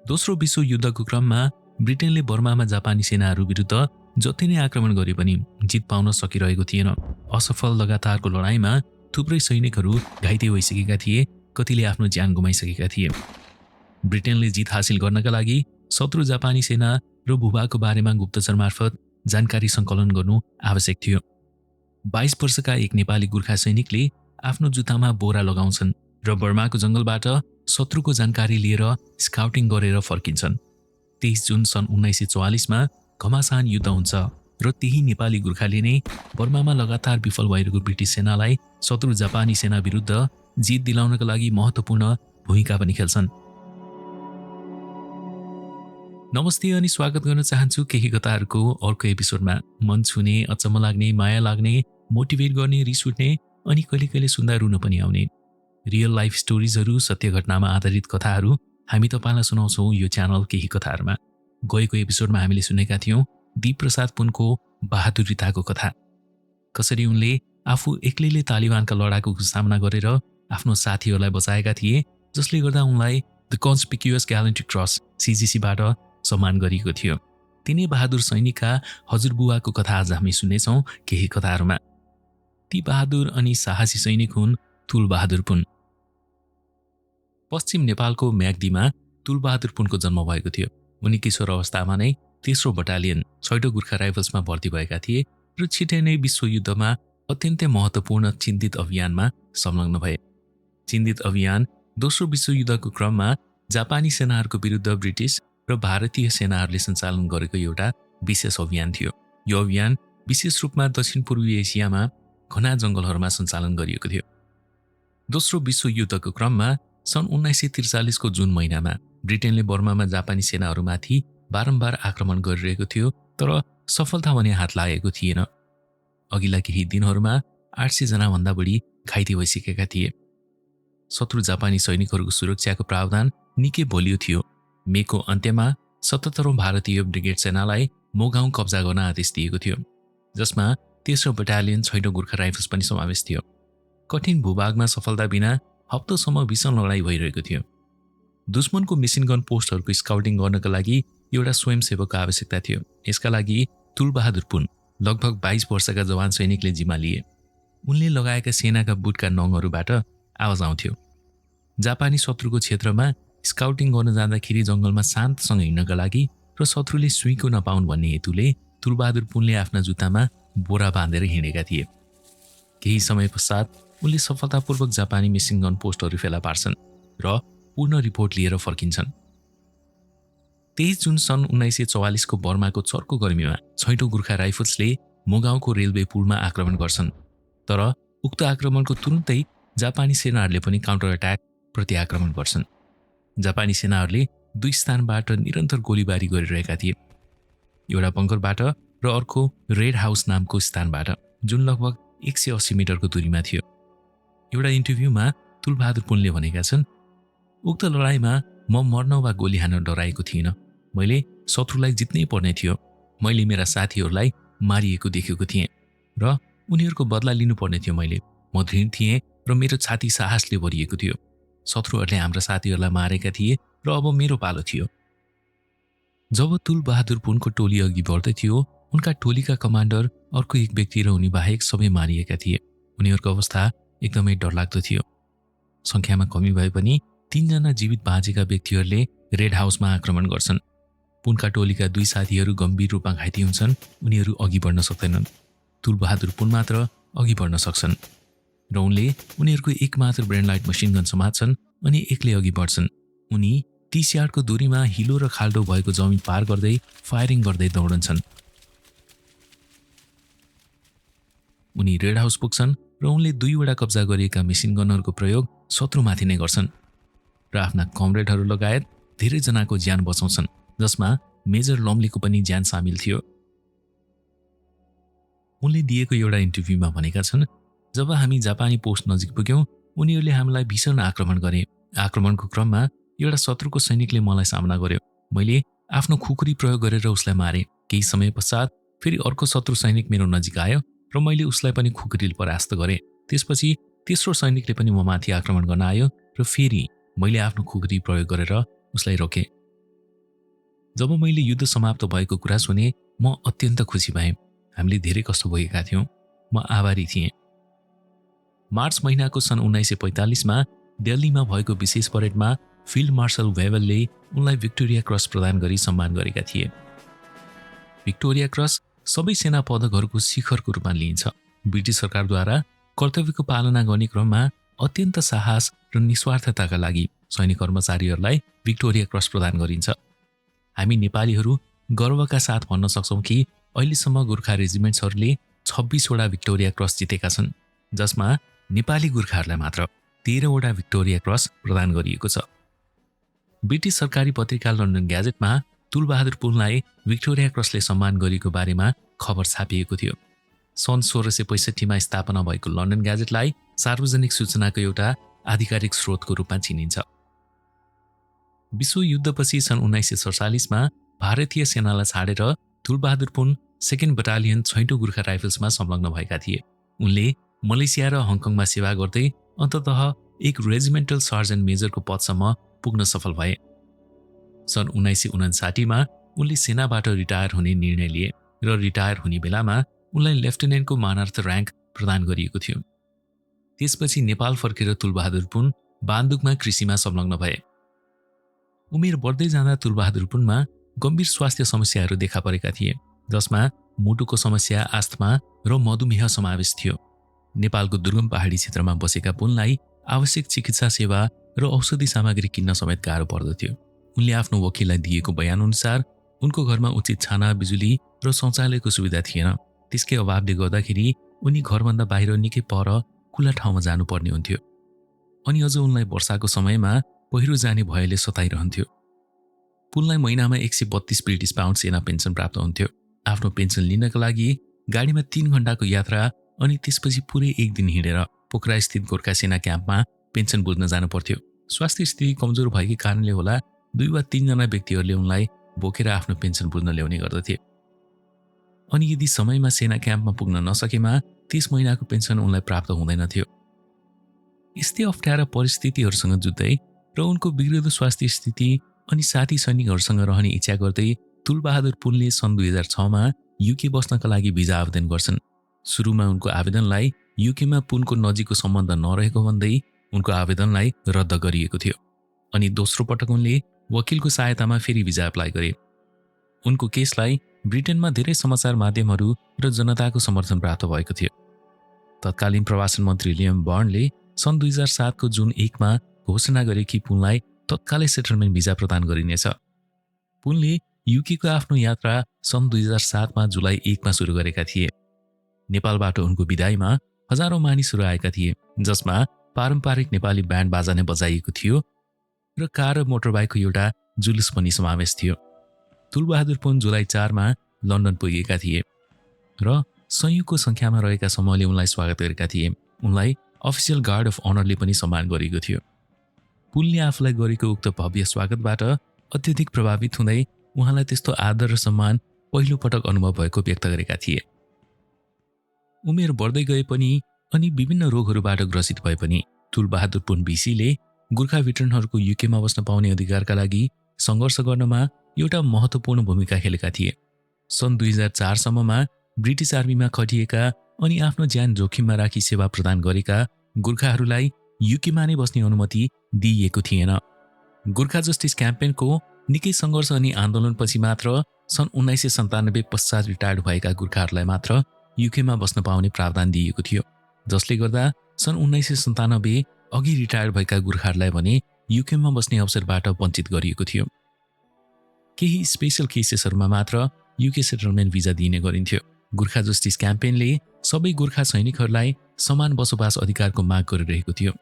दोस्रो विश्वयुद्धको क्रममा ब्रिटेनले बर्मामा जापानी सेनाहरू विरुद्ध जति नै आक्रमण गरे पनि जित पाउन सकिरहेको थिएन। असफल लगातारको लडाईँमा थुप्रै सैनिकहरू घाइते भइसकेका थिए, कतिले आफ्नो ज्यान गुमाइसकेका थिए। ब्रिटेनले जित हासिल गर्नका लागि शत्रु जापानी सेना र भूभागको बारेमा गुप्तचर मार्फत जानकारी सङ्कलन गर्नु आवश्यक थियो। 22 वर्षका एक नेपाली गोर्खा सैनिकले आफ्नो जुत्तामा बोरा लगाउँछन् र बर्माको जङ्गलबाट शत्रुको जानकारी लिएर स्काउटिङ गरेर फर्किन्छन्। 23 जुन सन् 1944 मा घमासान युद्ध हुन्छ र त्यही नेपाली गोर्खाले नै बर्मामा लगातार विफल भइरहेको ब्रिटिस सेनालाई शत्रु जापानी सेना विरुद्ध जित दिलाउनका लागि महत्त्वपूर्ण भूमिका पनि खेल्छन्। नमस्ते अनि स्वागत गर्न चाहन्छु केही कथाहरूको अर्को एपिसोडमा। मन छुने, अचम्म लाग्ने, माया लाग्ने, मोटिभेट गर्ने, रिस उठ्ने अनि कहिले कहिले सुन्दा रुन पनि आउने रियल लाइफ स्टोरिजहरू, सत्य घटनामा आधारित कथाहरू हामी तपाईँलाई सुनाउँछौँ यो च्यानल केही कथाहरूमा। गएको एपिसोडमा हामीले सुनेका थियौँ दीप प्रसाद पुनको बहादुरिताको कथा। कसरी उनले आफू एक्लैले तालिबानका लडाकुको सामना गरेर आफ्नो साथीहरूलाई बचाएका थिए, जसले गर्दा उनलाई द कन्स्पिक्युअस ग्यालेन्ट्री क्रस CGCबाट सम्मान गरिएको थियो। तिनै बहादुर सैनिकका हजुरबुवाको कथा आज हामी सुन्नेछौँ केही कथाहरूमा। ती बहादुर अनि साहसी सैनिक हुन् तुलबहादुर पुन। पश्चिम नेपालको म्याग्दीमा तुलबहादुर पुनको जन्म भएको थियो। उनी किशोर अवस्थामा नै 3रो बटालियन 6औं गोर्खा राइफल्समा भर्ती भएका थिए र छिटै नै विश्वयुद्धमा अत्यन्तै महत्त्वपूर्ण चिन्तित अभियानमा संलग्न भए। चिन्तित अभियान दोस्रो विश्वयुद्धको क्रममा जापानी सेनाहरूको विरुद्ध ब्रिटिस र भारतीय सेनाहरूले सञ्चालन गरेको एउटा विशेष अभियान थियो। यो अभियान विशेष रूपमा दक्षिण पूर्वी एसियामा घना जङ्गलहरूमा सञ्चालन गरिएको थियो। दोस्रो विश्वयुद्धको क्रममा सन् 1943 को जुन महिनामा ब्रिटेनले बर्मामा जापानी सेनाहरूमाथि बारम्बार आक्रमण गरिरहेको थियो, तर सफलता भने हात लागेको थिएन। अघिल्ला केही दिनहरूमा 800 जनाभन्दा बढी घाइते भइसकेका थिए। शत्रु जापानी सैनिकहरूको सुरक्षाको प्रावधान निकै बलियो थियो। मेको अन्त्यमा 77औं भारतीय ब्रिगेड सेनालाई मोगाउँ कब्जा गर्न आदेश दिएको थियो, जसमा 3रो बटालियन 6औं गोर्खा राइफल्स पनि समावेश थियो। कठिन भूभागमा सफलता बिना हप्तौँसम्म भीषण लडाईँ भइरहेको थियो। दुश्मनको मेसिन गन पोस्टहरूको स्काउटिङ गर्नका लागि एउटा स्वयंसेवकको आवश्यकता थियो। यसका लागि तुलबहादुर पुन लगभग 22 वर्षका जवान सैनिकले जिम्मा लिए। उनले लगाएका सेनाका बुटका नङहरूबाट आवाज आउँथ्यो। जापानी शत्रुको क्षेत्रमा स्काउटिङ गर्न जाँदाखेरि जङ्गलमा शान्तसँग हिँड्नका लागि र शत्रुले सुइँको नपाउन् भन्ने हेतुले तुलबहादुर पुनले आफ्ना जुत्तामा बोरा बाँधेर हिँडेका थिए। केही समय पश्चात उनले सफलतापूर्वक जापानी मेसिन गन पोस्टहरू फेला पार्छन् र पूर्ण रिपोर्ट लिएर फर्किन्छन्। 23 जुन सन् 1944 को बर्माको चर्को गर्मीमा 6औं गोर्खा राइफल्सले मोगाउँको रेलवे पुलमा आक्रमण गर्छन्, तर उक्त आक्रमणको तुरुन्तै जापानी सेनाहरूले पनि काउन्टर अट्याक प्रति आक्रमण गर्छन्। जापानी सेनाहरूले 2 स्थानबाट निरन्तर गोलीबारी गरिरहेका थिए, एउटा बङ्करबाट र अर्को रेड हाउस नामको स्थानबाट, जुन लगभग 180 मिटरको दूरीमा थियो। एउटा इन्टरभ्यूमा तुलबहादुर पुनले भनेका छन्, उक्त लडाईँमा म मर्न वा गोली हान्न डराएको थिइनँ। मैले शत्रुलाई जित्नै पर्ने थियो। मैले मेरा साथीहरूलाई मारिएको देखेको थिएँ र उनीहरूको बदला लिनुपर्ने थियो। म दृढ थिएँ र मेरो छाती साहसले भरिएको थियो। शत्रुहरूले हाम्रा साथीहरूलाई मारेका थिए र अब मेरो पालो थियो। जब तुलबहादुर पुनको टोली अघि बढ्दै थियो, उनका टोलीका कमान्डर अर्को एक व्यक्ति र उनी बाहेक सबै मारिएका थिए। उनीहरूको अवस्था एकदमै डरलाग्दो थियो। सङ्ख्यामा कमी भए पनि 3 जना जीवित बाँचेका व्यक्तिहरूले रेड हाउसमा आक्रमण गर्छन्। पुनका टोलीका 2 साथीहरू गम्भीर रूपमा घाइते हुन्छन्। उनीहरू अघि बढ्न सक्दैनन्। तुलबहादुर पुन मात्र अघि बढ्न सक्छन् र उनले उनीहरूको एकमात्र ब्रेन लाइट मसिन गन समात्छन् अनि एक्लै अघि बढ्छन्। उनी 30 यार्डको दूरीमा हिलो र खाल्डो भएको जमिन पार गर्दै फायरिङ गर्दै दौडन्छन्। उनी रेड हाउस पुग्छन् र उनले 2वटा कब्जा गरिएका मेसिन गनहरूको प्रयोग शत्रुमाथि नै गर्छन् र आफ्ना कमरेडहरू लगायत धेरैजनाको ज्यान बचाउँछन्, जसमा मेजर लम्लीको पनि ज्यान सामेल थियो। उनले दिएको एउटा इन्टरभ्यूमा भनेका छन्, जब हामी जापानी पोस्ट नजिक पुग्यौँ, उनीहरूले हामीलाई भीषण आक्रमण गरे। आक्रमणको क्रममा एउटा शत्रुको सैनिकले मलाई सामना गर्यो। मैले आफ्नो खुकुरी प्रयोग गरेर उसलाई मारे। केही समय पश्चात फेरि अर्को शत्रु सैनिक मेरो नजिक आयो र मैले उसलाई पनि खुकुरीले परास्त गरेँ। त्यसपछि तेस्रो सैनिकले पनि ममाथि आक्रमण गर्न आयो र फेरि मैले आफ्नो खुकुरी प्रयोग गरेर उसलाई रोकेँ। जब मैले युद्ध समाप्त भएको कुरा सुने म अत्यन्त खुसी भएँ। हामीले धेरै कष्ट भोगेका थियौँ। म आभारी थिएँ। मार्च महिनाको सन् 1945मा दिल्लीमा भएको विशेष परेडमा फिल्ड मार्शल वेभलले उनलाई भिक्टोरिया क्रस प्रदान गरी सम्मान गरेका थिए। भिक्टोरिया क्रस सबै सेना पदकहरूको शिखरको रूपमा लिइन्छ। ब्रिटिस सरकारद्वारा कर्तव्यको पालना गर्ने क्रममा अत्यन्त साहस र निस्वार्थताका लागि सैनिक कर्मचारीहरूलाई भिक्टोरिया क्रस प्रदान गरिन्छ। हामी नेपालीहरू गर्वका साथ भन्न सक्छौँ कि अहिलेसम्म गोर्खा रेजिमेन्ट्सहरूले 26 वटा भिक्टोरिया क्रस जितेका छन्, जसमा नेपाली गोर्खाहरूलाई मात्र 13 वटा भिक्टोरिया क्रस प्रदान गरिएको छ। ब्रिटिस सरकारी पत्रिका लन्डन ग्याजेटमा तुलबहादुर पुनलाई भिक्टोरिया क्रसले सम्मान गरेको बारेमा खबर छापिएको थियो। सन् 1665मा स्थापना भएको लन्डन ग्याजेटलाई सार्वजनिक सूचनाको एउटा आधिकारिक स्रोतको रूपमा चिनिन्छ। विश्वयुद्धपछि सन् 1947मा भारतीय सेनालाई छाडेर तुलबहादुर पुन 2nd बटालियन 6औं गोर्खा राइफल्समा संलग्न भएका थिए। उनले मलेसिया र हङकङमा सेवा गर्दै अन्ततः एक रेजिमेन्टल सर्जन मेजरको पदसम्म पुग्न सफल भए। सन् 1959मा उनले सेनाबाट रिटायर हुने निर्णय लिए र रिटायर हुने बेलामा उनलाई लेफ्टिनेन्टको मानार्थ र्याङ्क प्रदान गरिएको थियो। त्यसपछि नेपाल फर्केर तुलबहादुर पुन बान्दुकमा कृषिमा संलग्न भए। उमेर बढ्दै जाँदा तुलबहादुर पुनमा गम्भीर स्वास्थ्य समस्याहरू देखा परेका थिए, जसमा मुटुको समस्या, आस्थमा र मधुमेह समावेश थियो। नेपालको दुर्गम पहाडी क्षेत्रमा बसेका पुनलाई आवश्यक चिकित्सा सेवा र औषधि सामग्री किन्न समेत गाह्रो पर्दथ्यो। उनले आफ्नो वकिललाई दिएको बयानअनुसार उनको घरमा उचित छाना, बिजुली र शौचालयको सुविधा थिएन। त्यसकै अभावले गर्दाखेरि उनी घरभन्दा बाहिर निकै पर खुला ठाउँमा जानुपर्ने हुन्थ्यो। अनि अझ उनलाई वर्षाको समयमा पहिरो जाने भयले सताइरहन्थ्यो। पुनलाई महिनामा 132 ब्रिटिस पाउन्ड सेना पेन्सन प्राप्त हुन्थ्यो। आफ्नो पेन्सन लिनका लागि गाडीमा 3 घण्टाको यात्रा अनि त्यसपछि पुरै एक दिन हिँडेर पोखरास्थित गोर्खा सेना क्याम्पमा पेन्सन बुझ्न जानु पर्थ्यो। स्वास्थ्य स्थिति कमजोर भएकै कारणले होला 2 वा 3 जना व्यक्तिहरूले उनलाई बोकेर आफ्नो पेन्सन बुझ्न ल्याउने गर्दथे। अनि यदि समयमा सेना क्याम्पमा पुग्न नसकेमा त्यस महिनाको पेन्सन उनलाई प्राप्त हुँदैनथ्यो। यस्तै अप्ठ्यारा परिस्थितिहरूसँग जुझ्दै र उनको बिग्रिदो स्वास्थ्य स्थिति अनि साथी सैनिकहरूसँग रहने इच्छा गर्दै तुलबहादुर पुनले सन् 2006मा युके बस्नका लागि भिजा आवेदन गर्छन्। सुरुमा उनको आवेदनलाई युकेमा पुनको नजिकको सम्बन्ध नरहेको भन्दै उनको आवेदनलाई रद्द गरिएको थियो। अनि दोस्रो पटक उनले वकिलको सहायतामा फेरि भिजा एप्लाई गरे। उनको केसलाई ब्रिटेनमा धेरै समाचार माध्यमहरू र जनताको समर्थन प्राप्त भएको थियो। तत्कालीन प्रवासन मन्त्री लियम बर्नले सन् 2007को जुन 1मा घोषणा गरे कि पुनलाई तत्कालै सेटलमेन्ट भिजा प्रदान गरिनेछ। पुनले युकेको आफ्नो यात्रा सन् 2007मा जुलाई 1मा सुरु गरेका थिए। नेपालबाट उनको विदाईमा हजारौं मानिसहरू आएका थिए, जसमा पारम्परिक नेपाली ब्यान्ड बाजा नै बजाइएको थियो र कार र मोटरबाइकको एउटा जुलुस पनि समावेश थियो। तुलबहादुर पुन जुलाई 4मा लन्डन पुगेका थिए र सयौंको संख्यामा रहेका समूहले उनलाई स्वागत गरेका थिए। उनलाई अफिसियल गार्ड अफ अनरले पनि सम्मान गरेको थियो। पुनले आफूलाई गरेको उक्त भव्य स्वागतबाट अत्यधिक प्रभावित हुँदै उहाँलाई त्यस्तो आदर र सम्मान पहिलो पटक अनुभव भएको व्यक्त गरेका थिए। उमेर बढ्दै गए पनि अनि विभिन्न रोगहरूबाट ग्रसित भए पनि तुलबहादुर पुन भिसीले गोर्खा भेटरनहरूको युकेमा बस्न पाउने अधिकारका लागि सङ्घर्ष गर्नमा एउटा महत्त्वपूर्ण भूमिका खेलेका थिए। सन् 2004 सम्ममा ब्रिटिस आर्मीमा खटिएका अनि आफ्नो ज्यान जोखिममा राखी सेवा प्रदान गरेका गोर्खाहरूलाई युकेमा नै बस्ने अनुमति दिइएको थिएन। गोर्खा जस्टिस क्याम्पेनको निकै सङ्घर्ष अनि आन्दोलनपछि मात्र सन् 1997 पश्चात रिटायर्ड भएका गोर्खाहरूलाई मात्र युकेमा बस्न पाउने प्रावधान दिइएको थियो, जसले गर्दा सन् 1997 अघि रिटायर्ड भएका गोर्खाहरूलाई भने युकेमा बस्ने अवसरबाट वञ्चित गरिएको थियो। केही स्पेशल केसेसहरूमा मात्र युके सेटलमेन्ट भिजा दिइने गरिन्थ्यो। गोर्खा जस्टिस क्याम्पेनले सबै गोर्खा सैनिकहरूलाई समान बसोबास अधिकारको माग गरिरहेको थियो।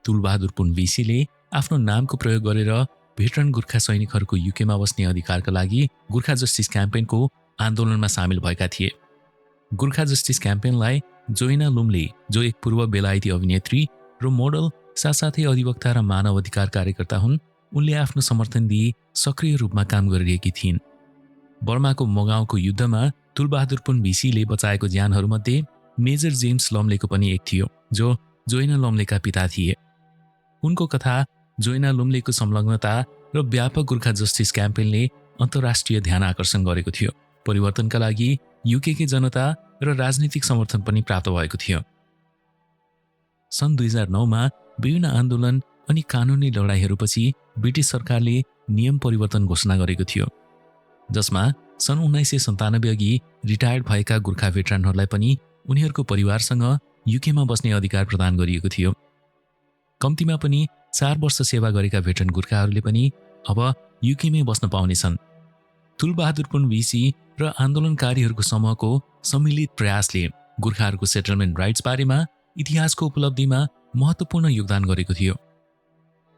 तुलबहादुर पुन भिसीले आफ्नो नामको प्रयोग गरेर भेटरन गोर्खा सैनिकहरूको युकेमा बस्ने अधिकारका लागि गोर्खा जस्टिस क्याम्पेनको आन्दोलनमा सामेल भएका थिए। गोर्खा जस्टिस क्याम्पेनलाई जोइना लुम्ले, जो एक पूर्व बेलायती अभिनेत्री र मोडल साथसाथै अधिवक्ता र मानव अधिकार कार्यकर्ता हुन्, उनले आफ्नो समर्थन दिई सक्रिय रूपमा काम गरिरहेकी थिइन्। बर्माको मगाउँको युद्धमा तुलबहादुर पुन भिसीले बचाएको ज्यानहरूमध्ये मेजर जेम्स लम्लेको पनि एक थियो, जो जोइना लम्लेका पिता थिए। उनको कथा, जोइना लुम्लेको संलग्नता र व्यापक गोर्खा जस्टिस क्याम्पेनले अन्तर्राष्ट्रिय ध्यान आकर्षण गरेको थियो। परिवर्तनका लागि युकेकी जनता र राजनीतिक समर्थन पनि प्राप्त भएको थियो। सन् 2009 मा विभिन्न आन्दोलन अनि कानुनी लडाइँहरूपछि ब्रिटिस सरकारले नियम परिवर्तन घोषणा गरेको थियो, जसमा सन् 1997 अघि रिटायर्ड भएका गोर्खा भेटरनहरूलाई पनि उनीहरूको परिवारसँग युकेमा बस्ने अधिकार प्रदान गरिएको थियो। कम्तीमा पनि 4 वर्ष सेवा गरेका भेटरन गोर्खाहरूले पनि अब युकेमै बस्न पाउनेछन्। तुलबहादुर पुन भिसी र आन्दोलनकारीहरूको समूहको सम्मिलित प्रयासले गोर्खाहरूको सेटलमेन्ट राइट्स बारेमा इतिहासको उपलब्धिमा महत्त्वपूर्ण योगदान गरेको थियो।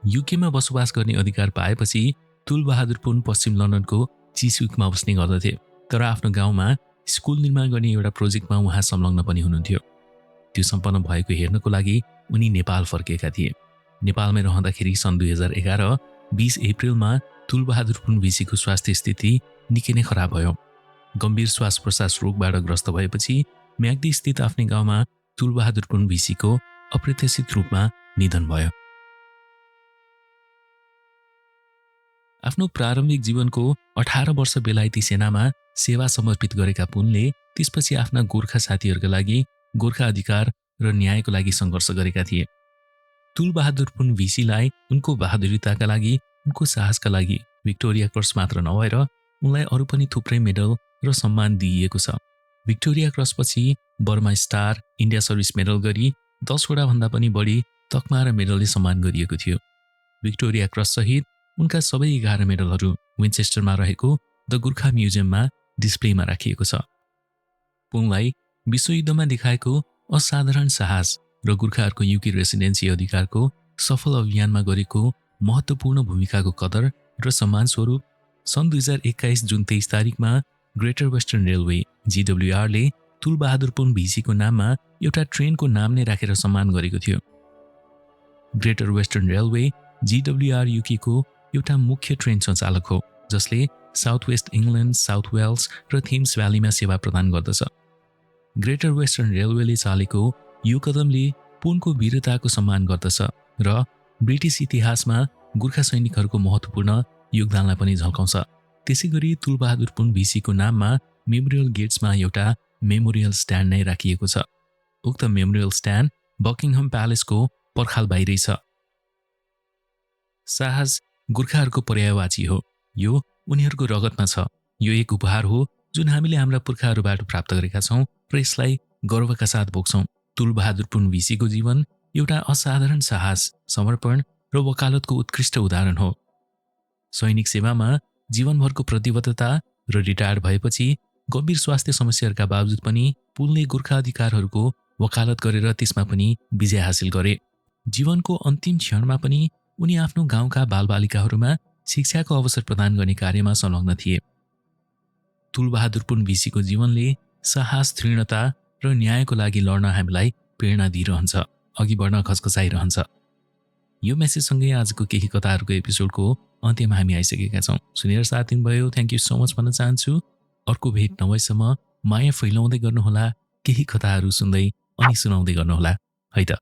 युकेमा बसोबास गर्ने अधिकार पाएपछि तुलबहादुर पुन पश्चिम लन्डनको चिसविकमा बस्ने गर्दथे, तर आफ्नो गाउँमा स्कुल निर्माण गर्ने एउटा प्रोजेक्टमा उहाँ संलग्न पनि हुनुहुन्थ्यो। त्यो सम्पन्न भएको हेर्नको लागि उनी नेपाल फर्केका थिए। नेपालमै रहँदाखेरि सन् 2011 20 अप्रिलमा तुलबहादुर पुन भिसीको स्वास्थ्य स्थिति निकै नै खराब भयो। गम्भीर श्वास प्रश्वास रोगबाट ग्रस्त भएपछि म्याग्दी स्थित आफ्नै गाउँमा तुलबहादुर पुन भिसीको अप्रत्याशित रूपमा निधन भयो। आफ्नो प्रारम्भिक जीवनको 18 वर्ष बेलायती सेनामा सेवा समर्पित गरेका पुनले त्यसपछि आफ्ना गोर्खा साथीहरूका लागि गोर्खा अधिकार र न्यायको लागि सङ्घर्ष गरेका थिए। तुलबहादुर पुन भिसीलाई उनको बहादुरीताका लागि, उनको साहसका लागि भिक्टोरिया क्रस मात्र नभएर उनलाई अरू पनि थुप्रै मेडल र सम्मान दिइएको छ। भिक्टोरिया क्रसपछि Burma star, India service medal गरी 10 वटा भन्दा पनि बढी तकमा र मेडलले सम्मान गरिएको थियो। भिक्टोरिया क्रस सहित उनका सबै 11 मेडलहरू विन्चेस्टरमा रहेको द गोर्खा म्युजियममा डिस्प्लेमा राखिएको छ। पुनलाई विश्वयुद्धमा देखाएको असाधारण साहस र गोर्खाहरूको युके रेसिडेन्सी अधिकारको सफल अभियानमा गरेको महत्त्वपूर्ण भूमिकाको कदर र सम्मान स्वरूप सन् 2021 जुन 23 तारिकमा ग्रेटर वेस्टर्न रेलवे GWRले तुलबहादुर पुन भिसीको नाममा एउटा ट्रेनको नाम नै राखेर सम्मान गरेको थियो। ग्रेटर वेस्टर्न रेलवे GWR युकेको एउटा मुख्य ट्रेन सञ्चालक हो, जसले South West England, South Wales र थेम्स भ्यालीमा सेवा प्रदान गर्दछ। ग्रेटर वेस्टर्न रेलवेले चालेको यो कदमले पुनको वीरताको सम्मान गर्दछ र ब्रिटिस इतिहासमा गोर्खा सैनिकहरूको महत्त्वपूर्ण योगदानलाई पनि झल्काउँछ। त्यसैगरी तुलबहादुर पुन भिसीको नाममा मेमोरियल गेट्समा एउटा मेमोरियल स्ट्यान्ड नै राखिएको छ। उक्त मेमोरियल स्ट्यान्ड बकिङहम प्यालेसको पर्खाल बाहिरै छ। साहस गोर्खाहरूको पर्यायवाची हो। यो उनीहरूको रगतमा छ। यो एक उपहार हो जुन हामीले हाम्रा पुर्खाहरूबाट प्राप्त गरेका छौँ र यसलाई गर्वका साथ बोक्छौँ। तुलबहादुर पुन भिसीको जीवन एउटा असाधारण साहस, समर्पण र वकालतको उत्कृष्ट उदाहरण हो। सैनिक सेवामा जीवनभरको प्रतिबद्धता र रिटायर भएपछि गम्भीर स्वास्थ्य समस्याहरूका बावजुद पनि पुनले गोर्खा अधिकारहरूको वकालत गरेर त्यसमा पनि विजय हासिल गरे। जीवनको अन्तिम क्षणमा पनि उनी आफ्नो गाउँका बालबालिकाहरूमा शिक्षाको अवसर प्रदान गर्ने कार्यमा संलग्न थिए। तुलबहादुर पुन भिसीको जीवनले साहस, दृढता र न्यायको लागि लड्न हामीलाई प्रेरणा दिइरहन्छ, अघि बढ्न खचखचाइरहन्छ। यो मेसेजसँगै आजको केही कथाहरूको एपिसोडको अन्त्यमा हामी आइसकेका छौँ। सुनेर साथ दिनुभयो, थ्याङ्क यू सो मच भन्न चाहन्छु। अर्को भेट नभएसम्म माया फैलाउँदै गर्नुहोला, केही कथाहरू सुन्दै अनि सुनाउँदै गर्नुहोला है त।